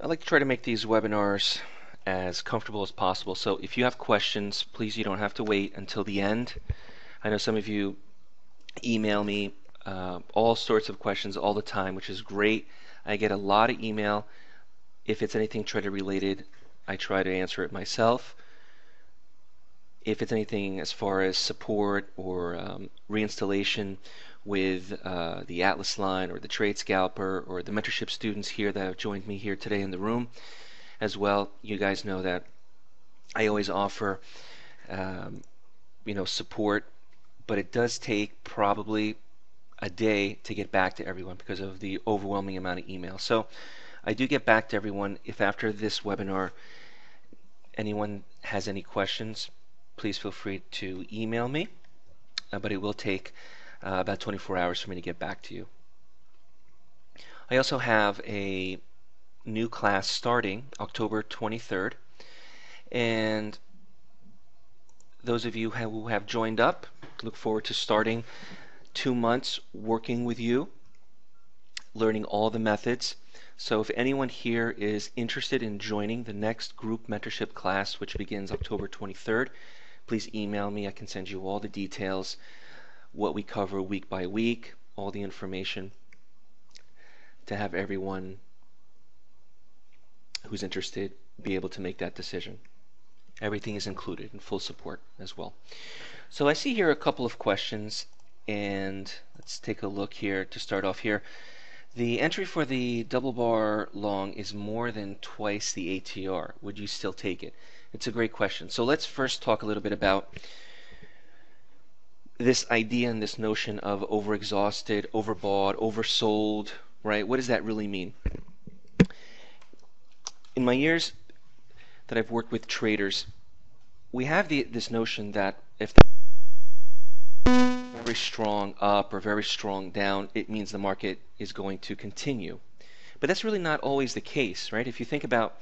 I like to try to make these webinars as comfortable as possible. So if you have questions, please, you don't have to wait until the end. I know some of you email me all sorts of questions all the time, which is great. I get a lot of email. If it's anything trader related, I try to answer it myself. If it's anything as far as support or reinstallation with the Atlas line or the Trade Scalper or the mentorship students here that have joined me here today in the room as well, you guys know that I always offer support, but it does take probably a day to get back to everyone because of the overwhelming amount of email. So I do get back to everyone. If after this webinar anyone has any questions, please feel free to email me, but it will take about 24 hours for me to get back to you. I also have a new class starting October 23rd, and those of you who have joined up, look forward to starting 2 months working with you, learning all the methods. So if anyone here is interested in joining the next group mentorship class, which begins October 23rd, please email me. I can send you all the details, what we cover week by week, all the information to have everyone who's interested be able to make that decision. Everything is included in full support as well. So I see here a couple of questions, and let's take a look here to start off here. The entry for the double bar long is more than twice the ATR. Would you still take it? It's a great question. So let's first talk a little bit about this idea and this notion of overexhausted, overbought, oversold, right? What does that really mean? In my years that I've worked with traders, we have this notion that if very strong up or very strong down, it means the market is going to continue. But that's really not always the case, right? If you think about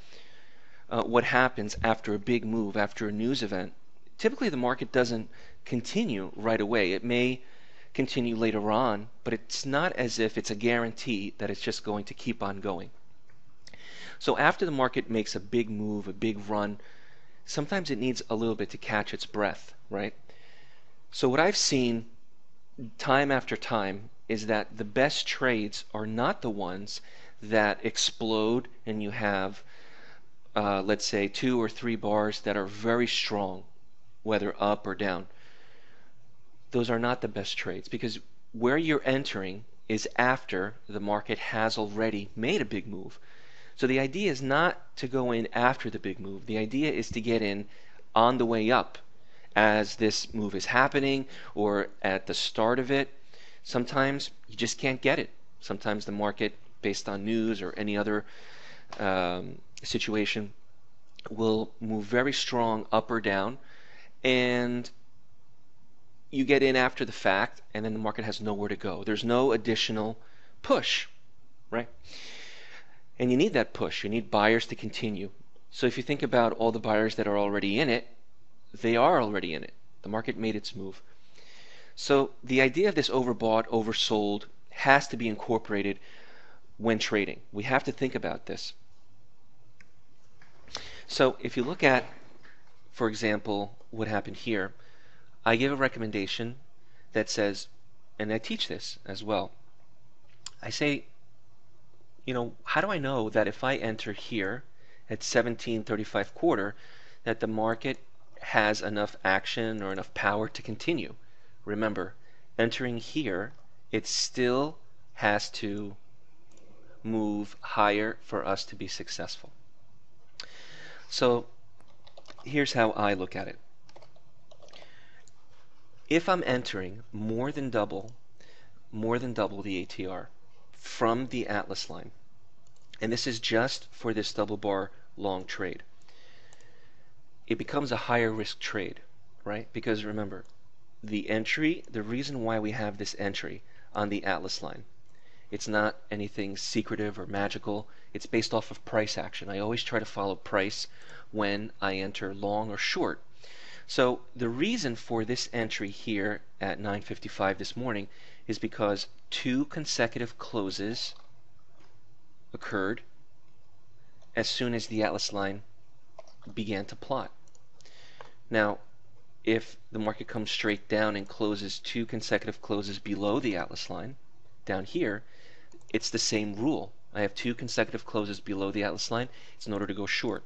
what happens after a big move, after a news event, typically the market doesn't continue right away. It may continue later on, but it's not as if it's a guarantee that it's just going to keep on going. So after the market makes a big move, a big run, sometimes it needs a little bit to catch its breath, right? So what I've seen time after time is that the best trades are not the ones that explode and you have, let's say, 2 or 3 bars that are very strong, whether up or down. Those are not the best trades, because where you're entering is after the market has already made a big move. So the idea is not to go in after the big move. The idea is to get in on the way up as this move is happening or at the start of it. Sometimes you just can't get it. Sometimes the market, based on news or any other situation, will move very strong up or down, and you get in after the fact, and then the market has nowhere to go. There's no additional push, right? And you need that push. You need buyers to continue. So if you think about all the buyers that are already in it, they are already in it. The market made its move. So the idea of this overbought, oversold has to be incorporated when trading. We have to think about this. So if you look at, for example, what happened here, I give a recommendation that says, and I teach this as well, I say, how do I know that if I enter here at 1735 quarter, that the market has enough action or enough power to continue? Remember, entering here, it still has to move higher for us to be successful. So here's how I look at it. If I'm entering more than double the ATR from the Atlas line, and this is just for this double bar long trade, it becomes a higher risk trade, right? Because remember, the entry, the reason why we have this entry on the Atlas line, it's not anything secretive or magical. It's based off of price action. I always try to follow price when I enter long or short. So the reason for this entry here at 9:55 this morning is because 2 consecutive closes occurred as soon as the Atlas line began to plot. Now, if the market comes straight down and closes 2 consecutive closes below the Atlas line, down here, it's the same rule. I have 2 consecutive closes below the Atlas line. It's in order to go short.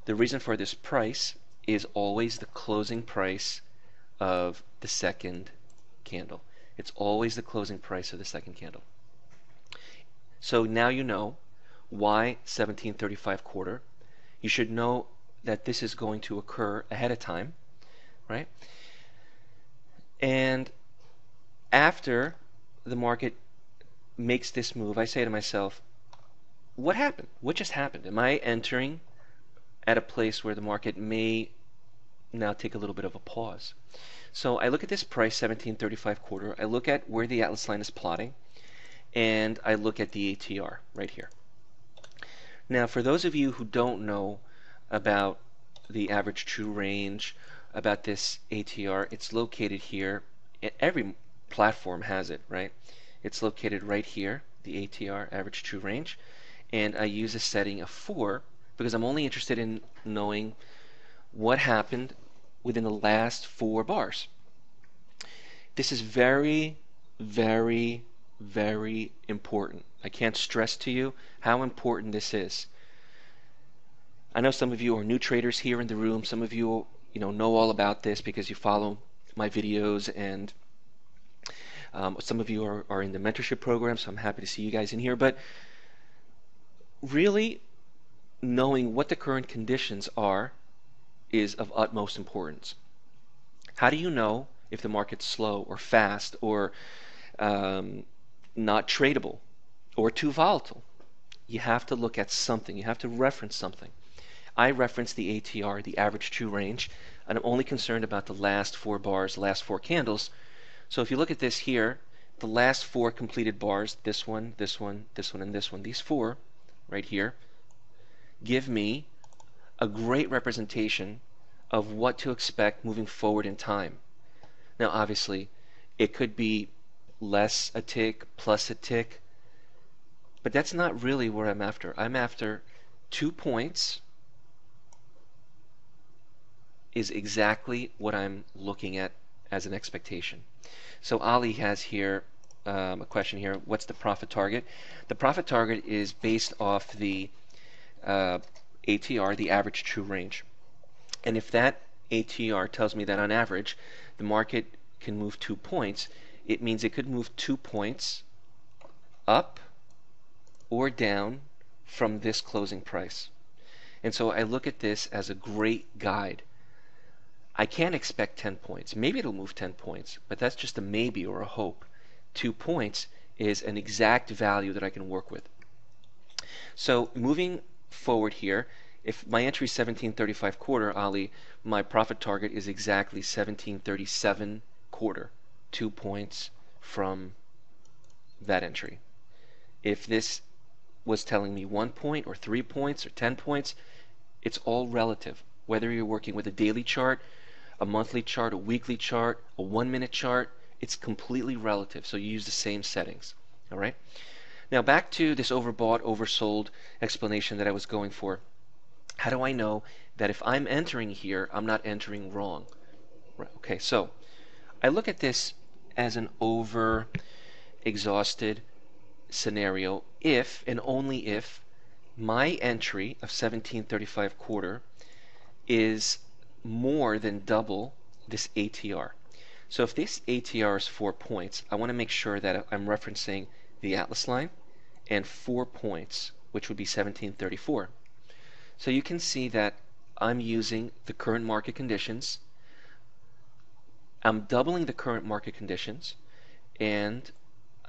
The reason for this price is always the closing price of the second candle. It's always the closing price of the second candle. So now you know why 1735 quarter. You should know that this is going to occur ahead of time, right? And after the market makes this move, I say to myself, what happened? What just happened? Am I entering at a place where the market may now take a little bit of a pause? So I look at this price, 1735 quarter. I look at where the Atlas line is plotting, and I look at the ATR right here. Now, for those of you who don't know about the average true range, about this ATR, it's located here. Every platform has it, right? It's located right here, the ATR, average true range, and I use a setting of 4 because I'm only interested in knowing what happened within the last 4 bars. This is very, very, very important. I can't stress to you how important this is. I know some of you are new traders here in the room. Some of you, know all about this because you follow my videos, and some of you are in the mentorship program, so I'm happy to see you guys in here. But really knowing what the current conditions are is of utmost importance. How do you know if the market's slow or fast or not tradable or too volatile? You have to look at something. You have to reference something. I reference the ATR, the average true range, and I'm only concerned about the last 4 bars, the last 4 candles. So if you look at this here, the last 4 completed bars, this one, this one, this one, and this one, these 4 right here, give me a great representation of what to expect moving forward in time. Now, obviously, it could be less a tick, plus a tick, but that's not really where I'm after. I'm after 2 points is exactly what I'm looking at as an expectation. So Ali has here a question here. What's the profit target? The profit target is based off the ATR, the average true range. And if that ATR tells me that on average the market can move 2 points, it means it could move 2 points up or down from this closing price. And so I look at this as a great guide. I can't expect 10 points. Maybe it'll move 10 points, but that's just a maybe or a hope. 2 points is an exact value that I can work with. So moving forward here, if my entry is 1735 quarter, Ali, my profit target is exactly 1737 quarter, 2 points from that entry. If this was telling me 1 point or 3 points or 10 points, it's all relative. Whether you're working with a daily chart, a monthly chart, a weekly chart, a 1-minute chart, it's completely relative. So you use the same settings. All right. Now back to this overbought, oversold explanation that I was going for. How do I know that if I'm entering here, I'm not entering wrong? Right. Okay, so I look at this as an over exhausted scenario if and only if my entry of 1735 quarter is more than double this ATR. So if this ATR is 4 points, I want to make sure that I'm referencing the Atlas line and 4 points, which would be 1734. So you can see that I'm using the current market conditions. I'm doubling the current market conditions, and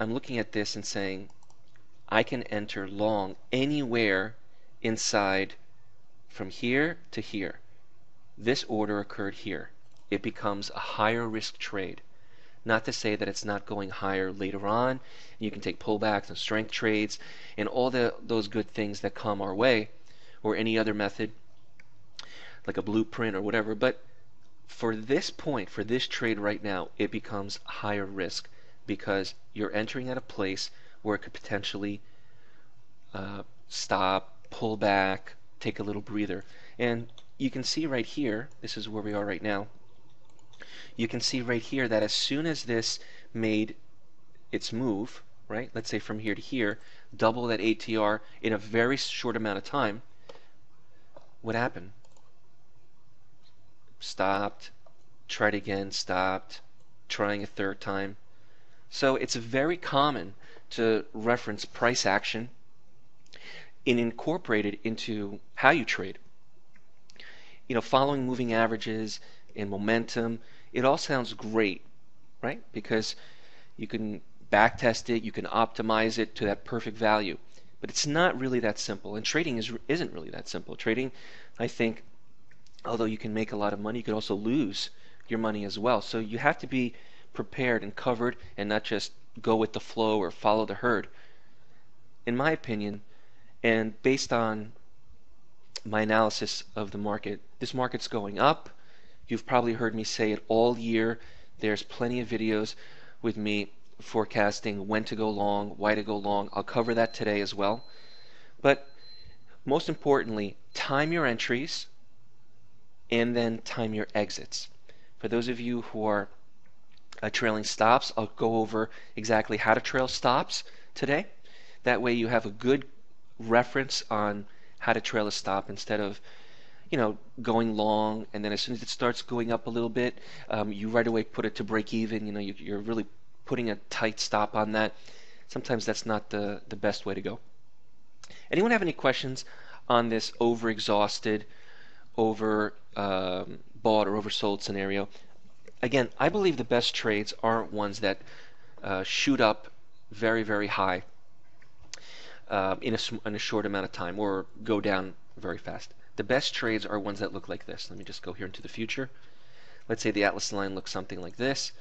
I'm looking at this and saying I can enter long anywhere inside from here to here. This order occurred here. It becomes a higher risk trade. Not to say that it's not going higher later on. You can take pullbacks and strength trades and all those good things that come our way, or any other method like a blueprint or whatever. But for this point, for this trade right now, it becomes higher risk because you're entering at a place where it could potentially stop, pull back, take a little breather. And you can see right here, this is where we are right now, you can see right here that as soon as this made its move, right, let's say from here to here, double that ATR in a very short amount of time, what happened? Stopped, tried again, stopped, trying a third time. So it's very common to reference price action and incorporate it into how you trade. Following moving averages and momentum, it all sounds great, right? Because you can backtest it, you can optimize it to that perfect value. But it's not really that simple. And trading isn't really that simple. Trading, I think, although you can make a lot of money, you could also lose your money as well. So you have to be prepared and covered and not just go with the flow or follow the herd. In my opinion, and based on my analysis of the market, this market's going up. You've probably heard me say it all year. There's plenty of videos with me forecasting when to go long, why to go long. I'll cover that today as well. But most importantly, time your entries and then time your exits. For those of you who are trailing stops, I'll go over exactly how to trail stops today. That way you have a good reference on how to trail a stop instead of going long, and then as soon as it starts going up a little bit, you right away put it to break even. You're really putting a tight stop on that. Sometimes that's not the best way to go. Anyone have any questions on this over-exhausted, over bought or oversold scenario? Again, I believe the best trades aren't ones that shoot up very, very high in a short amount of time or go down very fast. The best trades are ones that look like this. Let me just go here into the future. Let's say the Atlas line looks something like this.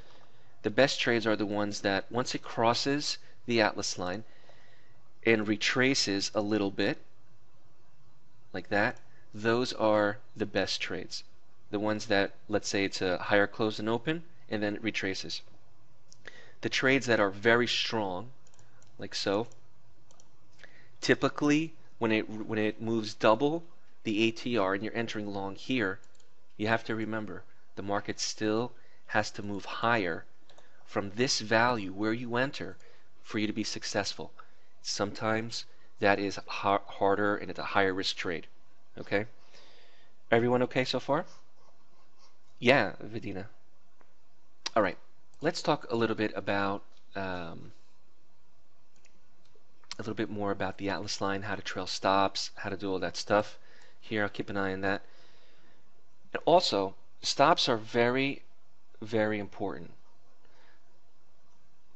The best trades are the ones that once it crosses the Atlas line and retraces a little bit, like that, those are the best trades. The ones that, let's say it's a higher close and open, and then it retraces. The trades that are very strong, like so, typically when it moves double the ATR and you're entering long here, you have to remember the market still has to move higher from this value where you enter for you to be successful. Sometimes that is harder and it's a higher risk trade. Okay? Everyone okay so far? Yeah, Vidina. All right. Let's talk a little bit about more about the Atlas line, how to trail stops, how to do all that stuff. Here, I'll keep an eye on that. And also, stops are very, very important.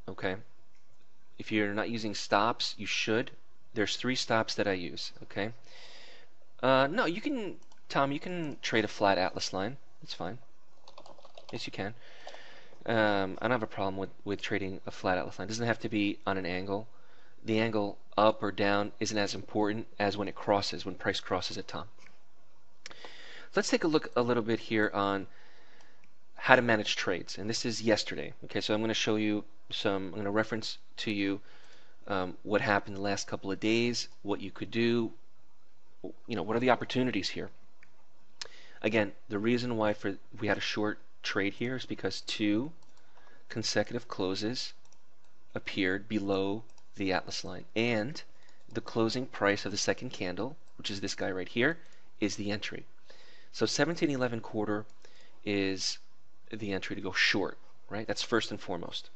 Okay? If you're not using stops, you should. There's 3 stops that I use. Okay? No, you can, Tom, you can trade a flat Atlas line. That's fine. Yes, you can. I don't have a problem with trading a flat Atlas line. It doesn't have to be on an angle. The angle up or down isn't as important as when price crosses it, Tom. Let's take a look a little bit here on how to manage trades. And this is yesterday. Okay, so I'm going to show you I'm going to reference to you what happened the last couple of days, what you could do, what are the opportunities here. Again, the reason why we had a short trade here is because 2 consecutive closes appeared below the Atlas line, and the closing price of the second candle, which is this guy right here, is the entry. So 17.11 is the entry to go short, right? That's first and foremost.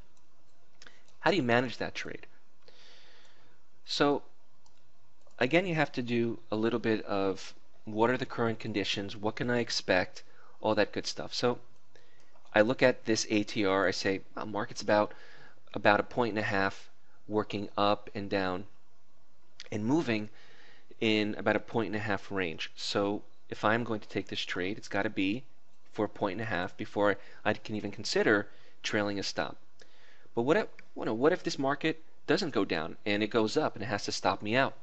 How do you manage that trade? So again, you have to do a little bit of what are the current conditions, what can I expect, all that good stuff. So I look at this ATR, I say, market's about a 1.5 working up and down and moving in about a 1.5 range. So if I'm going to take this trade, it's got to be for a 1.5 before I can even consider trailing a stop. But what if this market doesn't go down and it goes up and it has to stop me out?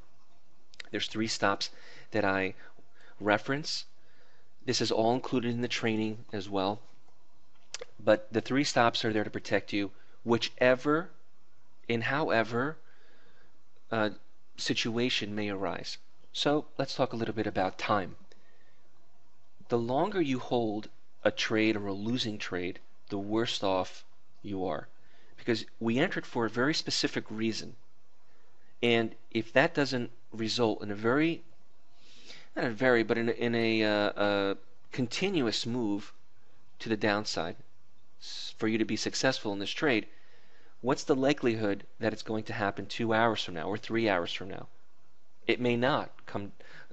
There's 3 stops that I reference. This is all included in the training as well. But the 3 stops are there to protect you, whichever and however situation may arise. So let's talk a little bit about time. The longer you hold a trade or a losing trade, the worse off you are. Because we entered for a very specific reason. And if that doesn't result in a very, not a very, but in a continuous move to the downside for you to be successful in this trade, what's the likelihood that it's going to happen 2 hours from now or 3 hours from now? It may not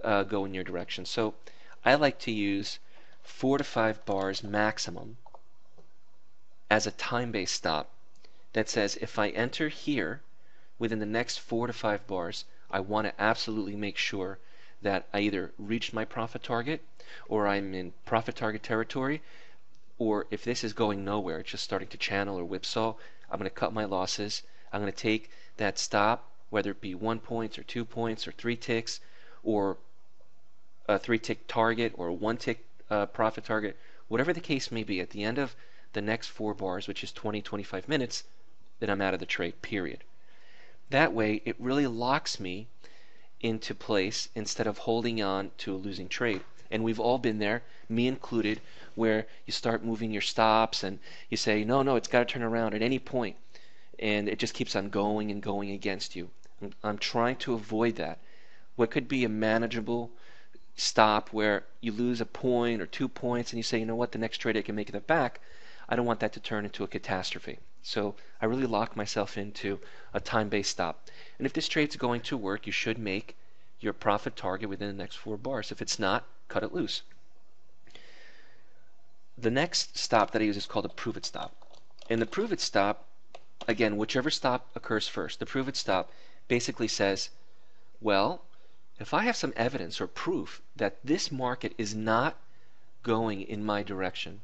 go in your direction. So I like to use 4 to 5 bars maximum as a time-based stop that says if I enter here within the next 4 to 5 bars, I want to absolutely make sure that I either reached my profit target or I'm in profit target territory, or if this is going nowhere, it's just starting to channel or whipsaw, I'm going to cut my losses. I'm going to take that stop, whether it be 1 point or 2 points or 3 ticks or a 3-tick target or a 1-tick profit target, whatever the case may be, at the end of the next 4 bars, which is 20-25 minutes, then I'm out of the trade, period. That way, it really locks me into place instead of holding on to a losing trade. And we've all been there, me included, where you start moving your stops and you say, no, it's got to turn around at any point. And it just keeps on going and going against you. I'm trying to avoid that. What could be a manageable stop where you lose a point or 2 points and you say, you know what, the next trade I can make that back, I don't want that to turn into a catastrophe. So I really lock myself into a time-based stop. And if this trade's going to work, you should make your profit target within the next 4 bars. If it's not, cut it loose. The next stop that I use is called a prove it stop. And the prove it stop, again, whichever stop occurs first, the prove it stop basically says, well, if I have some evidence or proof that this market is not going in my direction,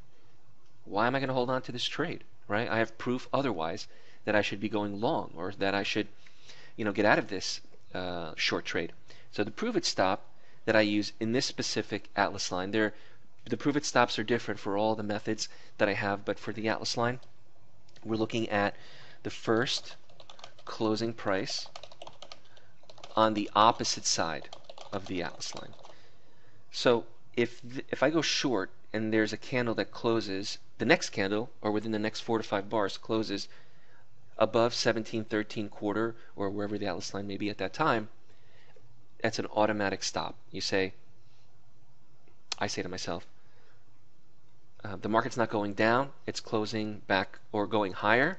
why am I going to hold on to this trade, right? I have proof otherwise that I should be going long or that I should, get out of this short trade. So the prove it stop that I use in this specific Atlas line, the prove it stops are different for all the methods that I have, but for the Atlas line, we're looking at the first closing price on the opposite side of the Atlas line. So if I go short and there's a candle that closes, the next candle, or within the next 4 to 5 bars, closes above 1713 quarter, or wherever the Atlas line may be at that time, that's an automatic stop. I say to myself, the market's not going down, it's closing back or going higher.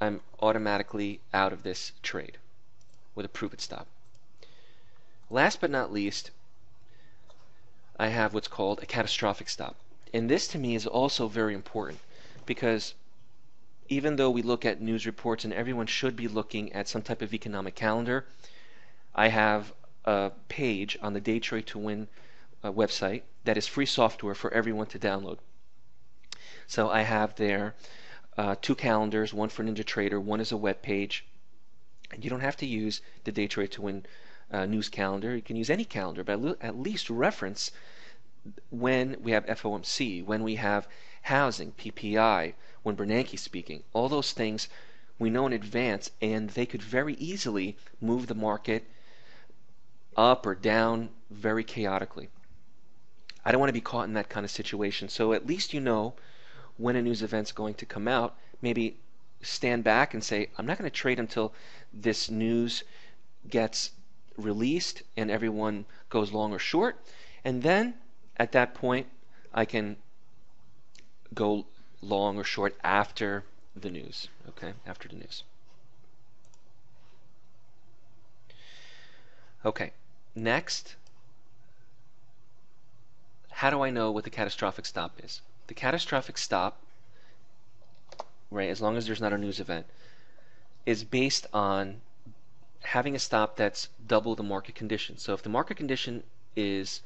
I'm automatically out of this trade with a prove it stop. Last but not least, I have what's called a catastrophic stop. And this to me is also very important because even though we look at news reports and everyone should be looking at some type of economic calendar, I have a page on the DayTradeToWin website that is free software for everyone to download. So I have there 2 calendars, one for NinjaTrader, one is a web page. And you don't have to use the DayTradeToWin news calendar. You can use any calendar, but at least reference when we have FOMC, when we have housing, PPI, when Bernanke's speaking. All those things we know in advance, and they could very easily move the market up or down very chaotically. I don't want to be caught in that kind of situation. So at least you know when a news event's going to come out. Maybe stand back and say, I'm not going to trade until this news gets released and everyone goes long or short. And then at that point, I can go long or short after the news. Okay, after the news. Okay, next, how do I know what the catastrophic stop is? The catastrophic stop, right, as long as there's not a news event, is based on having a stop that's double the market condition. So if the market condition is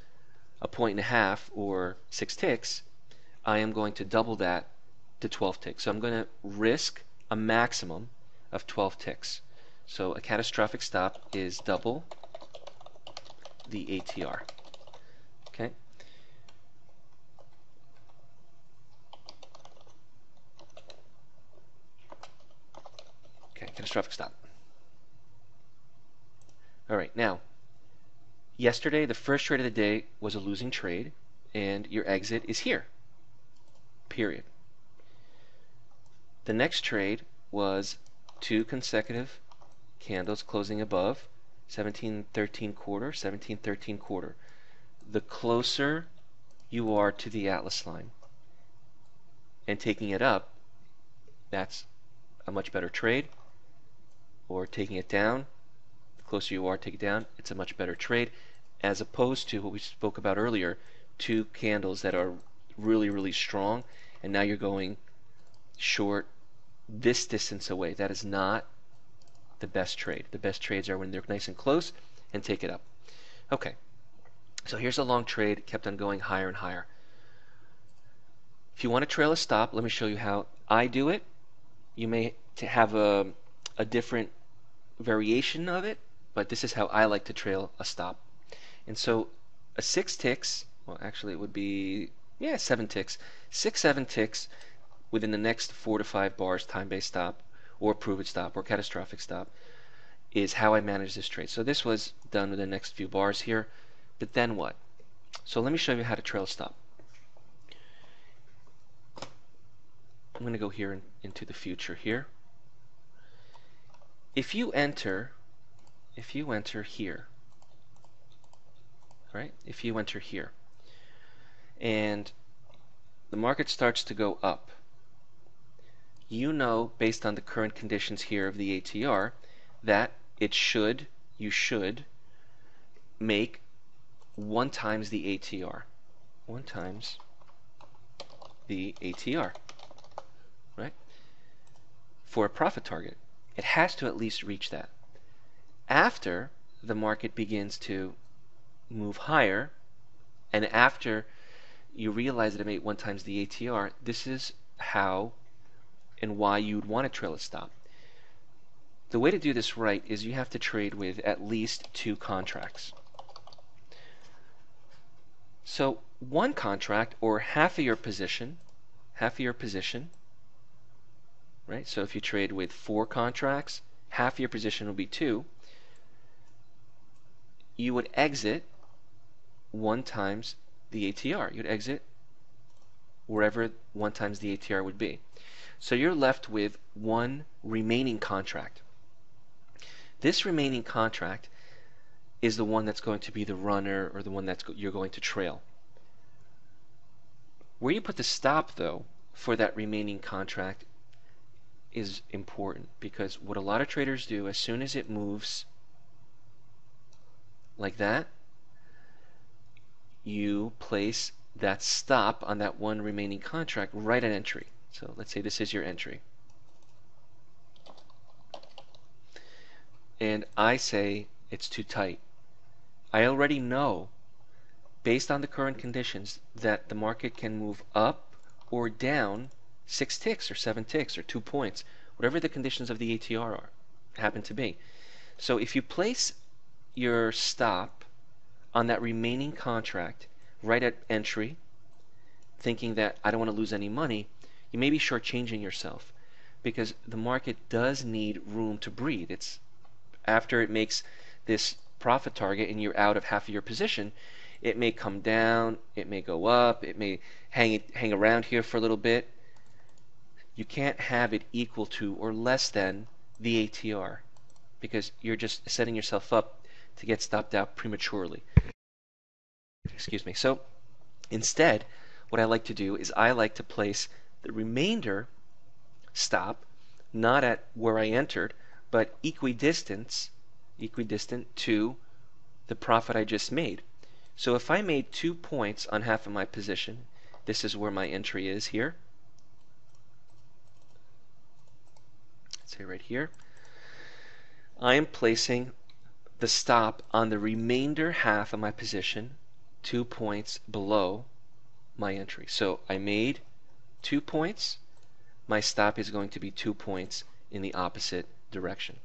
1.5 points or 6 ticks, I am going to double that to 12 ticks. So I'm going to risk a maximum of 12 ticks. So a catastrophic stop is double the ATR. Okay. Okay, catastrophic stop. All right, now yesterday, the first trade of the day was a losing trade, and your exit is here, period. The next trade was 2 consecutive candles closing above 1713 quarter, 1713 quarter. The closer you are to the Atlas line and taking it up, that's a much better trade. Or taking it down, the closer you are, take it down, it's a much better trade, as opposed to what we spoke about earlier, 2 candles that are really, really strong, and now you're going short this distance away. That is not the best trade. The best trades are when they're nice and close and take it up. Okay, so here's a long trade, kept on going higher and higher. If you want to trail a stop, let me show you how I do it. You may have a different variation of it, but this is how I like to trail a stop. And so a 6 ticks, well actually it would be, 7 ticks, 6, 7 ticks within the next 4 to 5 bars time-based stop, or prove-it stop, or catastrophic stop, is how I manage this trade. So this was done with the next few bars here, but then what? So let me show you how to trail a stop. I'm going to go here into the future here. If you enter here, right? If you enter here, and the market starts to go up, you know, based on the current conditions here of the ATR, that you should make 1 times the ATR. 1 times the ATR, right? For a profit target. It has to at least reach that. After the market begins to move higher, and after you realize that it made 1 times the ATR, this is how and why you'd want to trail a stop. The way to do this right is you have to trade with at least 2 contracts. So 1 contract, or half of your position, right? So if you trade with 4 contracts, half your position will be 2. You would exit 1 times the ATR. You'd exit wherever 1 times the ATR would be. So you're left with 1 remaining contract. This remaining contract is the one that's going to be the runner, or the one that you're going to trail. Where you put the stop, though, for that remaining contract is important, because what a lot of traders do, as soon as it moves like that, you place that stop on that 1 remaining contract right at entry. So let's say this is your entry. And I say it's too tight. I already know, based on the current conditions, that the market can move up or down 6 ticks or 7 ticks or 2 points, whatever the conditions of the ATR happen to be. So if you place your stop on that remaining contract right at entry, thinking that I don't want to lose any money, you may be shortchanging yourself, because the market does need room to breathe. It's after it makes this profit target and you're out of half of your position, it may come down, it may go up, it may hang around here for a little bit. You can't have it equal to or less than the ATR, because you're just setting yourself up to get stopped out prematurely. Excuse me. So instead, what I like to do is I like to place the remainder stop not at where I entered, but equidistant to the profit I just made. So if I made 2 points on half of my position, this is where my entry is here. Let's say right here. I am placing the stop on the remainder half of my position 2 points below my entry. So I made 2 points. My stop is going to be 2 points in the opposite direction.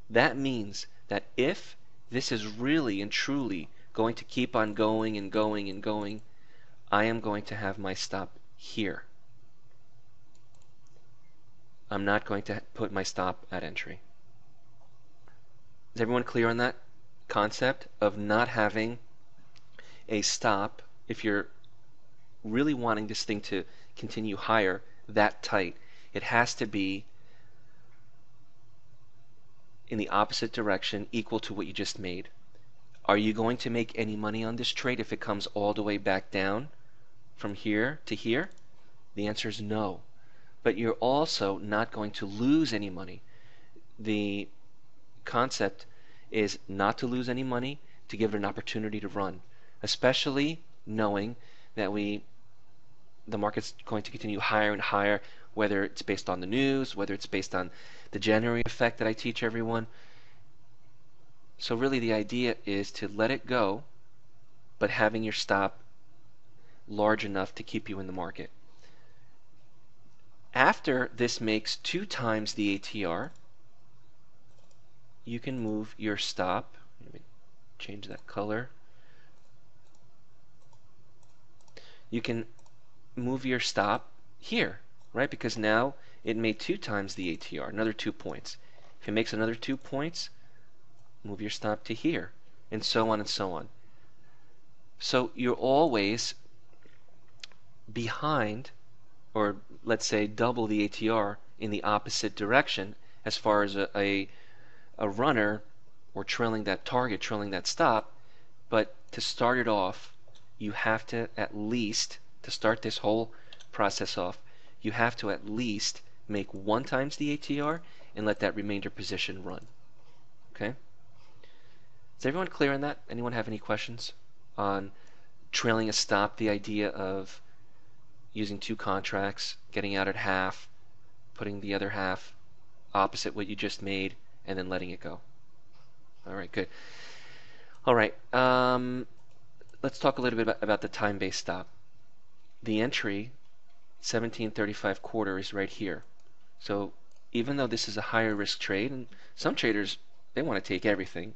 That means that if this is really and truly going to keep on going and going and going, I am going to have my stop here. I'm not going to put my stop at entry. Is everyone clear on that concept of not having a stop if you're really wanting this thing to continue higher that tight. It has to be in the opposite direction, equal to what you just made. Are you going to make any money on this trade if it comes all the way back down from here to here? The answer is no. But you're also not going to lose any money. The concept is not to lose any money, to give it an opportunity to run, especially knowing that the market's going to continue higher and higher, whether it's based on the news, whether it's based on the January effect that I teach everyone. So really the idea is to let it go, but having your stop large enough to keep you in the market. After this makes 2 times the ATR, you can move your stop. Let me change that color. You can move your stop here, right? Because now it made 2 times the ATR, another 2 points. If it makes another 2 points, move your stop to here, and so on and so on. So you're always behind, or let's say double the ATR in the opposite direction as far as a runner or trailing that target, trailing that stop. But to start it off, you have to at least, to start this whole process off, you have to at least make 1 times the ATR and let that remainder position run. Okay? Is everyone clear on that? Anyone have any questions on trailing a stop, the idea of using 2 contracts, getting out at half, putting the other half opposite what you just made, and then letting it go? All right, good. All right, let's talk a little bit about the time-based stop. The entry, 1735 quarter, is right here. So even though this is a higher risk trade, and some traders, they want to take everything.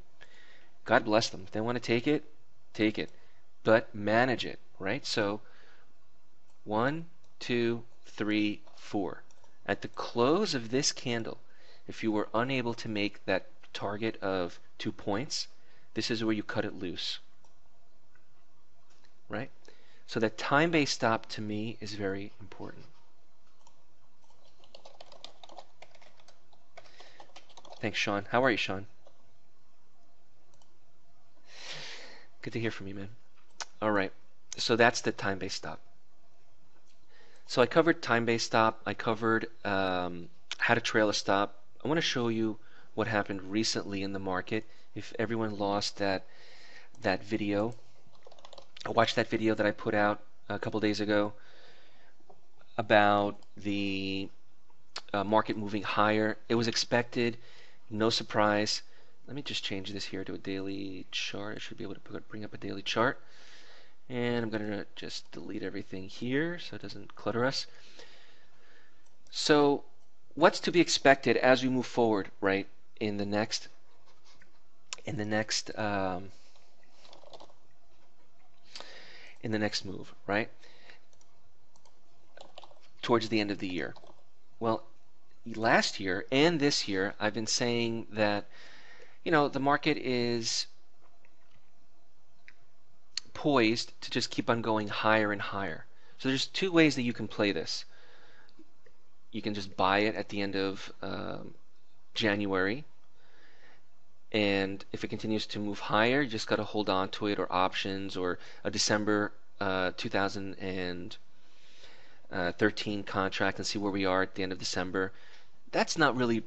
God bless them. If they want to take it, take it. But manage it, right? So 1, 2, 3, 4. At the close of this candle, if you were unable to make that target of 2 points, this is where you cut it loose, right? So that time-based stop to me is very important. Thanks, Sean. How are you, Sean? Good to hear from you, man. All right, so that's the time-based stop. So I covered time-based stop. I covered how to trail a stop. I want to show you what happened recently in the market. If everyone lost that video, watch that video that I put out a couple days ago about the market moving higher. It was expected, no surprise. Let me just change this here to a daily chart. I should be able to bring up a daily chart. And I'm going to just delete everything here so it doesn't clutter us. So what's to be expected as we move forward, right, in the next move, right, towards the end of the year? Well, last year and this year, I've been saying that, you know, the market is poised to just keep on going higher and higher. So there's 2 ways that you can play this. You can just buy it at the end of January, and if it continues to move higher, you just got to hold on to it, or options, or a December 2013 contract, and see where we are at the end of December. That's not really,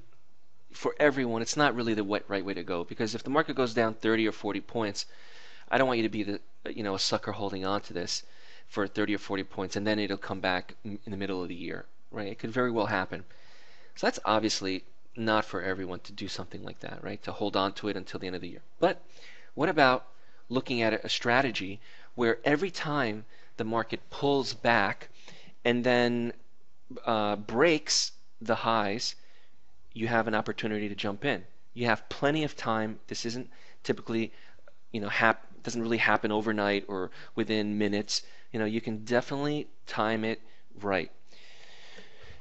for everyone, it's not really the right way to go, because if the market goes down 30 or 40 points, I don't want you to be a sucker holding on to this for 30 or 40 points, and then it'll come back in the middle of the year, right? It could very well happen. So that's obviously not for everyone to do something like that, right? To hold on to it until the end of the year. But what about looking at a strategy where every time the market pulls back and then breaks the highs, you have an opportunity to jump in. You have plenty of time. This isn't typically, doesn't really happen overnight or within minutes. You can definitely time it right.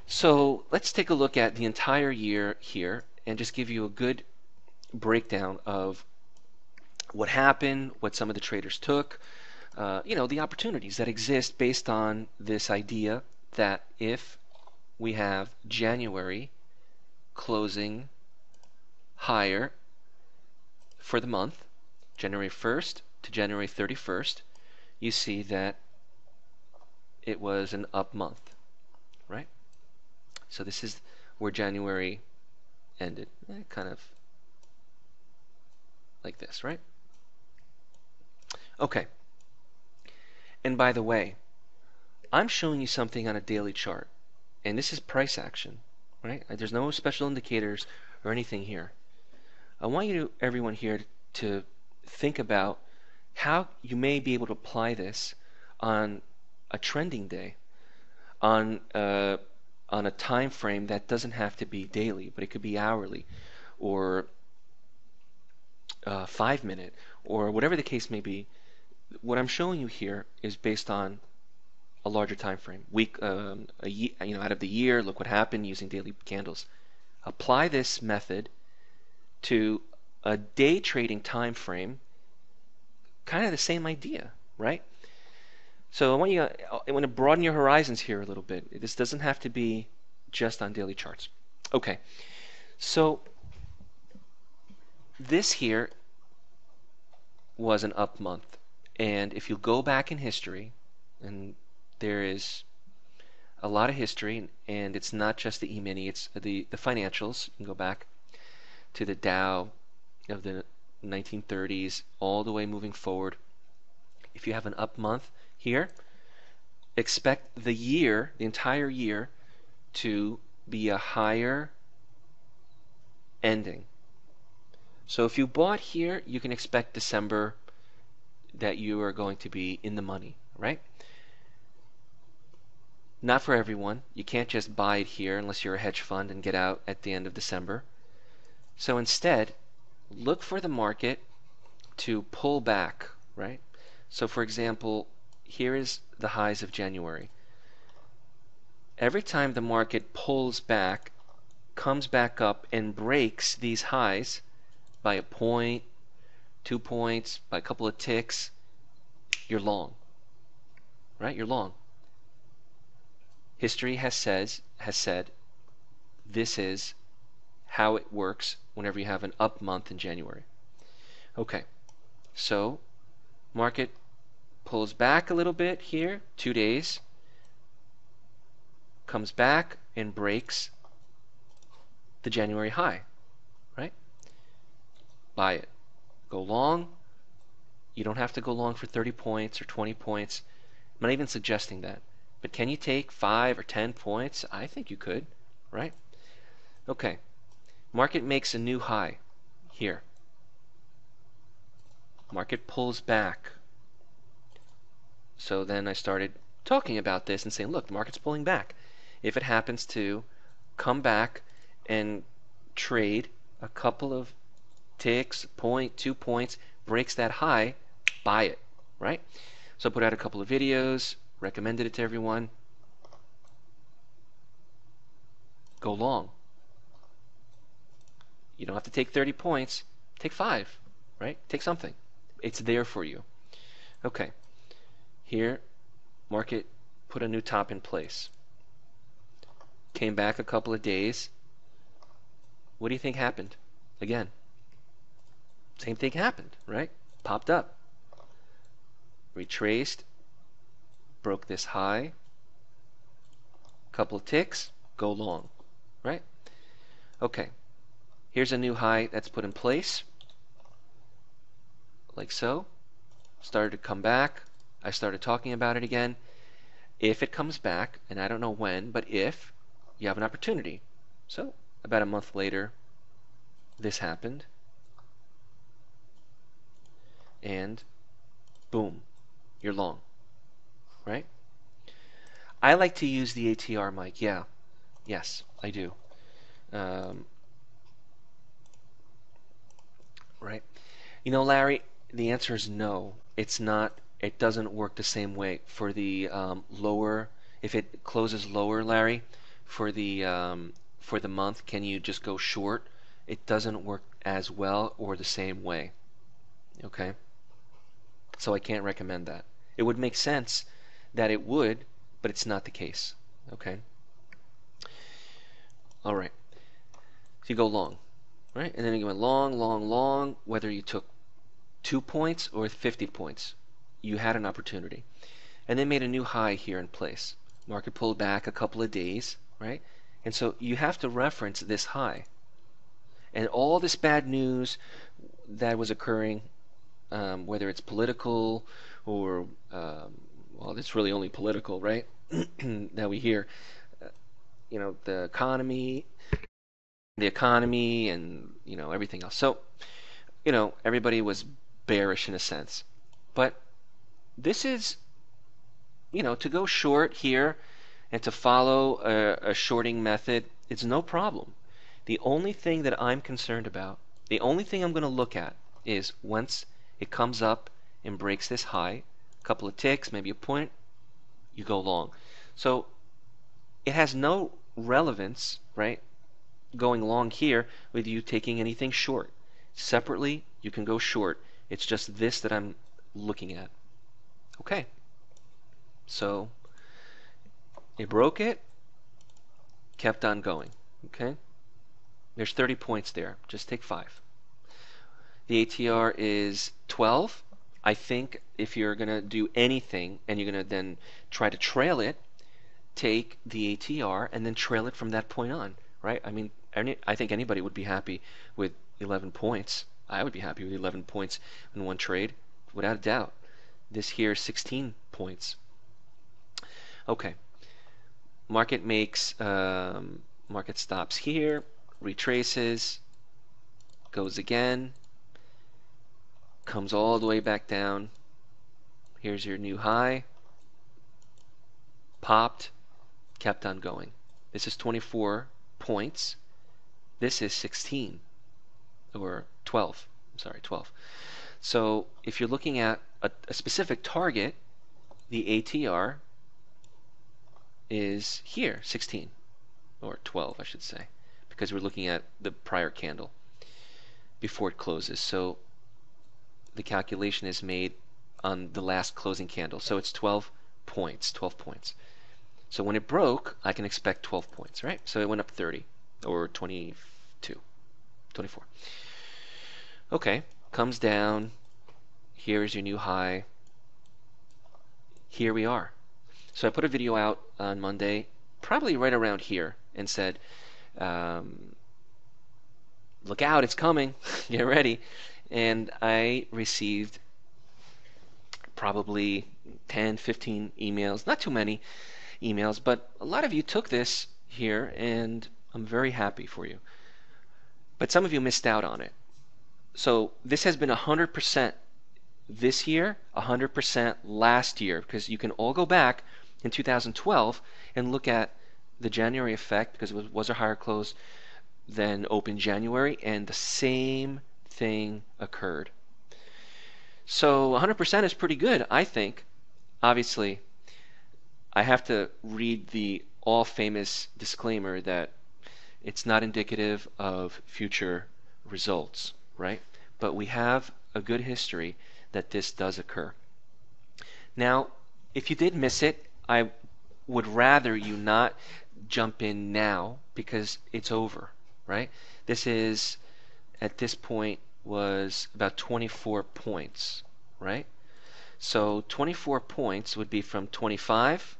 So let's take a look at the entire year here and just give you a good breakdown of what happened, what some of the traders took, the opportunities that exist based on this idea that if we have January closing higher for the month, January 1st to January 31st, you see that it was an up month, right? So this is where January ended, kind of like this, right? Okay. And by the way, I'm showing you something on a daily chart, and this is price action, right? There's no special indicators or anything here. I want everyone here to think about how you may be able to apply this on a trending day, on a time frame that doesn't have to be daily, but it could be hourly, or 5-minute, or whatever the case may be. What I'm showing you here is based on a larger time frame, out of the year. Look what happened using daily candles. Apply this method to a day trading time frame, kind of the same idea, right? So I want to broaden your horizons here a little bit. This doesn't have to be just on daily charts. Okay, so this here was an up month, and if you go back in history, and there is a lot of history, and it's not just the E-mini, it's the financials. You can go back to the Dow of the 1930s all the way moving forward. If you have an up month here, expect the entire year, to be a higher ending. So if you bought here, you can expect December that you are going to be in the money, right? Not for everyone. You can't just buy it here unless you're a hedge fund and get out at the end of December. So instead, look for the market to pull back, right? So for example, here is the highs of January. Every time the market pulls back, comes back up, and breaks these highs by a point, 2 points, by a couple of ticks, you're long, right? You're long. History has said this is how it works whenever you have an up month in January. Okay, so market pulls back a little bit here, 2 days, comes back and breaks the January high, right? Buy it. Go long. You don't have to go long for 30 points or 20 points. I'm not even suggesting that. But can you take 5 or 10 points? I think you could, right? Okay. Market makes a new high here. Market pulls back. So then I started talking about this and saying, look, the market's pulling back. If it happens to come back and trade a couple of ticks, point, 2 points, breaks that high, buy it, right? So I put out a couple of videos, recommended it to everyone. Go long. You don't have to take 30 points. Take 5, right? Take something. It's there for you. Okay. Here, market put a new top in place. Came back a couple of days. What do you think happened? Again, same thing happened, right? Popped up. Retraced. Broke this high. Couple of ticks. Go long, right? Okay. Here's a new high that's put in place. Like so. Started to come back. I started talking about it again. If it comes back, and I don't know when, but if, you have an opportunity. So, about a month later, this happened. And boom, you're long, right? I like to use the ATR mic. Yeah, yes, I do. Right? You know, Larry, the answer is no. It's not. It doesn't work the same way for the lower. If it closes lower, Larry, for the month, can you just go short? It doesn't work as well or the same way. Okay, so I can't recommend that. It would make sense that it would, but it's not the case. Okay, all right. So you go long, right? And then you went long, long, long. Whether you took 2 points or 50 points, you had an opportunity. And then made a new high here in place. Market pulled back a couple of days, right? And so you have to reference this high. And all this bad news that was occurring, whether it's political or, well, it's really only political, right? That we hear, the economy and, everything else. So, everybody was bearish in a sense. But this is, to go short here and to follow a shorting method, it's no problem. The only thing that I'm concerned about, the only thing I'm going to look at is once it comes up and breaks this high, a couple of ticks, maybe a point, you go long. So it has no relevance, right, going long here with you taking anything short. Separately, you can go short. It's just this that I'm looking at. Okay. So it broke it, kept on going. Okay. There's 30 points there. Just take 5. The ATR is 12. I think if you're going to do anything and you're going to then try to trail it, take the ATR and then trail it from that point on, right? I mean, I think anybody would be happy with 11 points. I would be happy with 11 points in one trade, without a doubt. This here is 16 points. Okay. Market stops here, retraces, goes again, comes all the way back down. Here's your new high. Popped, kept on going. This is 24 points. This is 16 or 12. I'm sorry, 12. So if you're looking at a specific target, the ATR is here, 16 or 12, I should say, because we're looking at the prior candle before it closes. So the calculation is made on the last closing candle. So it's 12 points, 12 points. So when it broke, I can expect 12 points, right? So it went up 30 or 22, 24. Okay, comes down. Here is your new high. Here we are. So I put a video out on Monday, probably right around here, and said, look out, it's coming. Get ready. And I received probably 10, 15 emails, not too many emails, but a lot of you took this here, and I'm very happy for you. But some of you missed out on it. So this has been 100% this year, 100% last year, because you can all go back in 2012 and look at the January effect, because it was a higher close than open January, and the same thing occurred. So 100% is pretty good, I think. Obviously, I have to read the all-famous disclaimer that it's not indicative of future results, right? But we have a good history that this does occur. Now, if you did miss it, I would rather you not jump in now because it's over, right? This is, at this point, was about 24 points, right? So 24 points would be from 25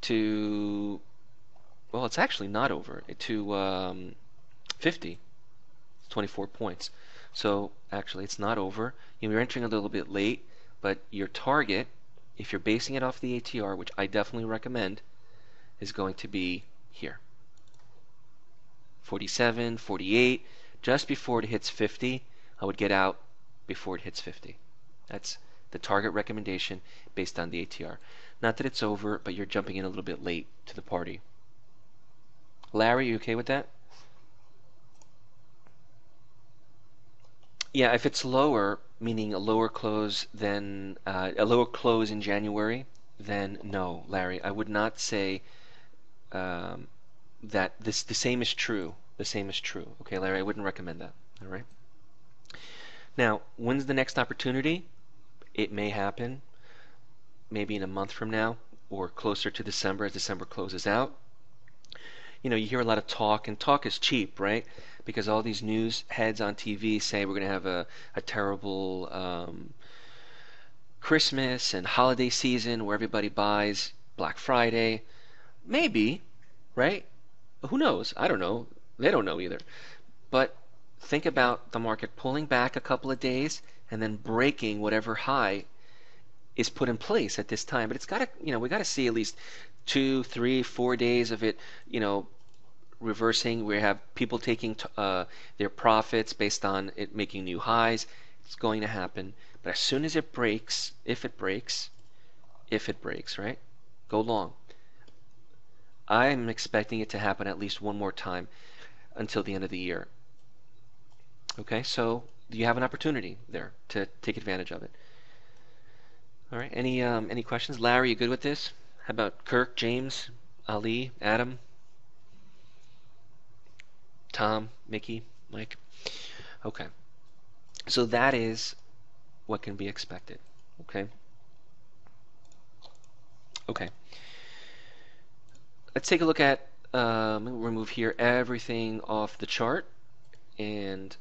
to, well, it's actually not over, to 50. 24 points. So actually it's not over. You're entering a little bit late, but your target, if you're basing it off the ATR, which I definitely recommend, is going to be here. 47, 48, just before it hits 50, I would get out before it hits 50. That's the target recommendation based on the ATR. Not that it's over, but you're jumping in a little bit late to the party. Larry, you okay with that? Yeah, if it's lower, meaning a lower close than a lower close in January, then no, Larry, I would not say that the same is true. The same is true. Okay, Larry, I wouldn't recommend that. All right. Now, when's the next opportunity? It may happen maybe in a month from now or closer to December as December closes out. You hear a lot of talk, and talk is cheap, right? Because all these news heads on TV say we're going to have a terrible Christmas and holiday season where everybody buys Black Friday. Maybe, right? Who knows? I don't know. They don't know either. But think about the market pulling back a couple of days and then breaking whatever high is put in place at this time. But it's got to, we got to see at least 2, 3, 4 days of it, reversing. We have people taking their profits based on it making new highs. It's going to happen. But as soon as it breaks, if it breaks, right? Go long. I'm expecting it to happen at least one more time until the end of the year. Okay, so you have an opportunity there to take advantage of it. All right, any questions? Larry, you good with this? How about Kirk, James, Ali, Adam, Tom, Mickey, Mike? Okay, so that is what can be expected. Okay. Okay. Let's take a look at, remove here everything off the chart, and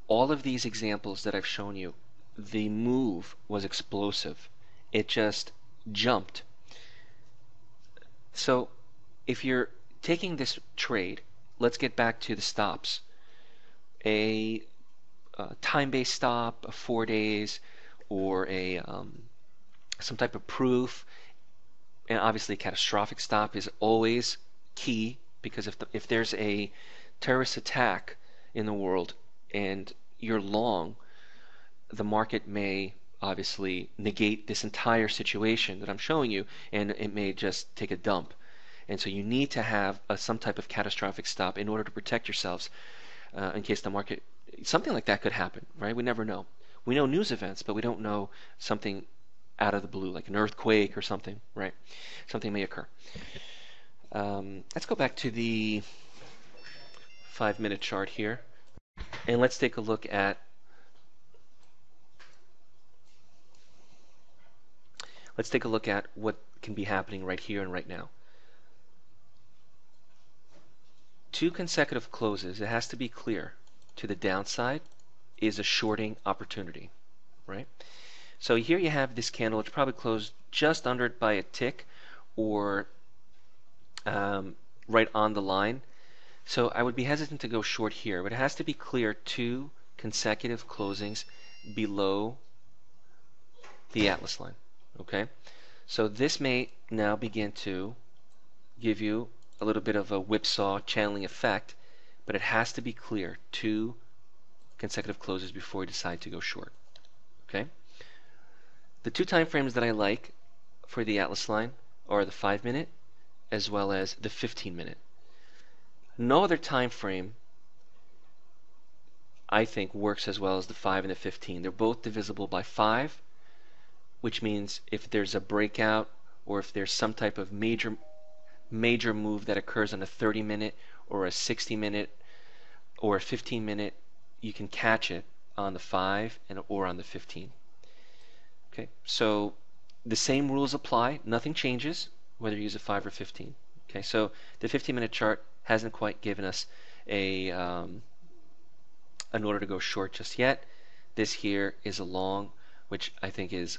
all of these examples that I've shown you, the move was explosive. It just jumped. So if you're taking this trade, let's get back to the stops. A time-based stop of 4 days, or a some type of proof, and obviously a catastrophic stop is always key, because if there's a terrorist attack in the world and you're long, the market may obviously negate this entire situation that I'm showing you, and it may just take a dump. And so you need to have some type of catastrophic stop in order to protect yourselves in case the market, something like that could happen, right? We never know. We know news events, but we don't know something out of the blue, like an earthquake or something, right? Something may occur. Let's go back to the 5-minute chart here, and let's take a look at what can be happening right here and right now. 2 consecutive closes, it has to be clear, to the downside is a shorting opportunity, right? So here you have this candle, it's probably closed just under it by a tick, or right on the line. So I would be hesitant to go short here, but it has to be clear 2 consecutive closings below the Atlas line. Okay, so this may now begin to give you a little bit of a whipsaw channeling effect, but it has to be clear 2 consecutive closes before you decide to go short. Okay, the 2 time frames that I like for the Atlas line are the 5-minute as well as the 15-minute. No other time frame I think works as well as the 5 and the 15. They're both divisible by 5, which means if there's a breakout, or if there's some type of major move that occurs on a 30-minute or a 60-minute or a 15-minute, you can catch it on the 5 or on the 15. Okay, so the same rules apply. Nothing changes whether you use a 5 or 15. Okay, so the 15-minute chart hasn't quite given us an order to go short just yet. This here is a long, which I think is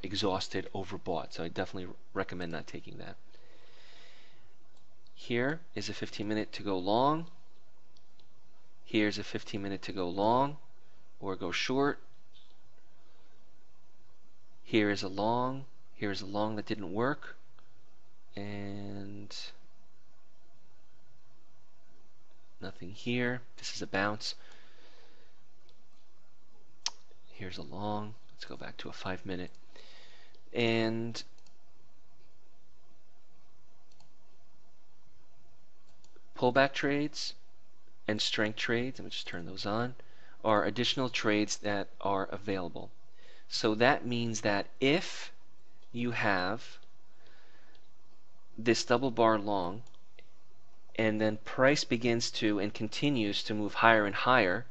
exhausted, overbought. So I definitely recommend not taking that. Here is a 15-minute to go long. Here's a 15-minute to go long or go short. Here is a long. Here's a long that didn't work. And nothing here. This is a bounce. Here's a long. Let's go back to a 5-minute. And pullback trades and strength trades, let me just turn those on, are additional trades that are available. So that means that if you have this double bar long and then price begins to and continues to move higher and higher,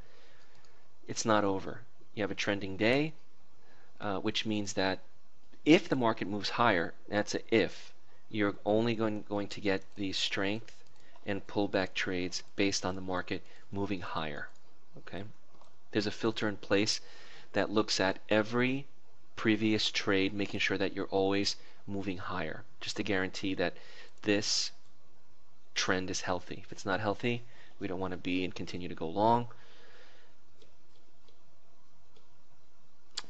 it's not over. you have a trending day, which means that if the market moves higher, that's a if, you're only going to get the strength and pullback trades based on the market moving higher. Okay, there's a filter in place that looks at every previous trade, making sure that you're always moving higher, just to guarantee that this trend is healthy. If it's not healthy, we don't want to be and continue to go long.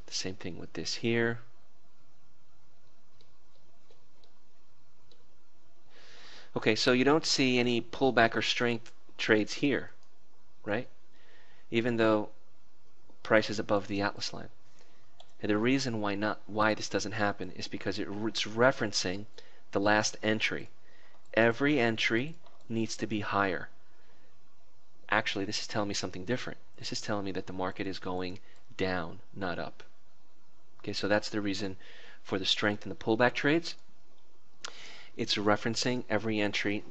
The same thing with this here. Okay, so you don't see any pullback or strength trades here, right? Even though price is above the Atlas line. And the reason why this doesn't happen is because it's referencing the last entry. Every entry needs to be higher. Actually, this is telling me something different. This is telling me that the market is going down, not up. Okay, so that's the reason for the strength in the pullback trades. It's referencing every entry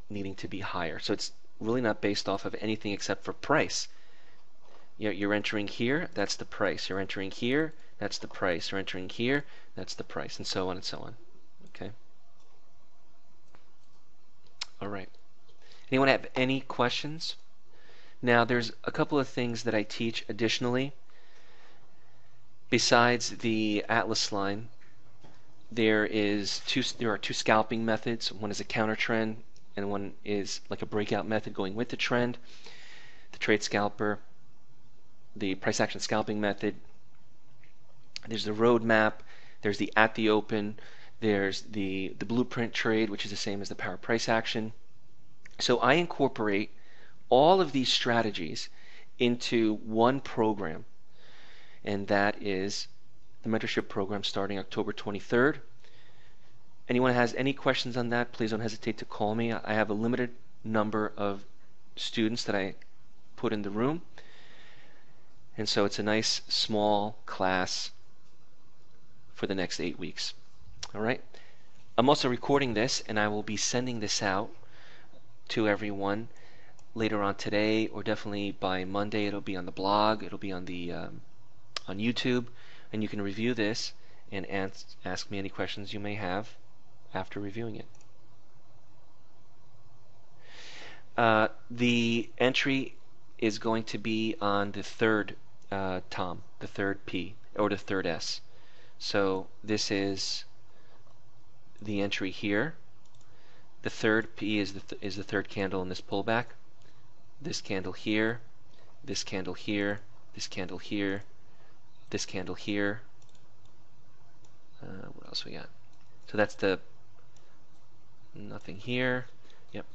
needing to be higher. So it's really not based off of anything except for price. You're entering here, that's the price. You're entering here, that's the price. You're entering here, that's the price, and so on and so on. Okay. All right. Anyone have any questions? Now, there's a couple of things that I teach additionally. Besides the Atlas line, there are two scalping methods. One is a counter trend, and one is like a breakout method going with the trend. The trade scalper, the price action scalping method. There's the roadmap. There's the at the open. There's the blueprint trade, which is the same as the power price action. So I incorporate all of these strategies into one program, and that is the mentorship program starting October 23rd. Anyone has any questions on that, please don't hesitate to call me. I have a limited number of students that I put in the room, and so it's a nice small class for the next 8 weeks. All right. I'm also recording this, and I will be sending this out to everyone later on today, or definitely by Monday. It'll be on the blog. It'll be on the on YouTube, and you can review this and ask me any questions you may have after reviewing it. The entry is going to be on the third Tom, the third P, or the third S. So this is the entry here. The third P is the third candle in this pullback. This candle here, this candle here, this candle here, this candle here. What else we got? So that's the nothing here. Yep.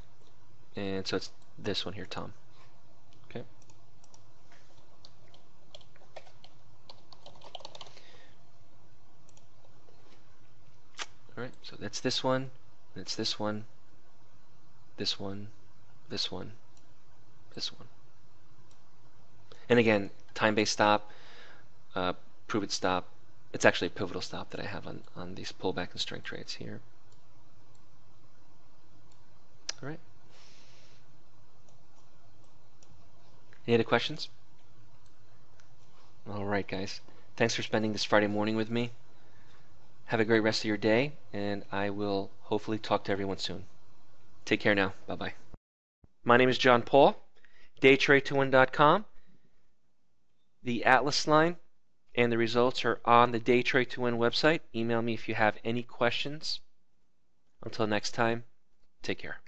And so it's this one here, Tom. Okay. All right. So that's this one. That's this one. This one. This one. This one. And again, time-based stop, prove it stop. It's actually a pivotal stop that I have on these pullback and strength trades here. All right. Any other questions? All right, guys. Thanks for spending this Friday morning with me. Have a great rest of your day, and I will hopefully talk to everyone soon. Take care now. Bye-bye. My name is John Paul, DayTradeToWin.com. The Atlas line and the results are on the DayTradeToWin website. Email me if you have any questions. Until next time, take care.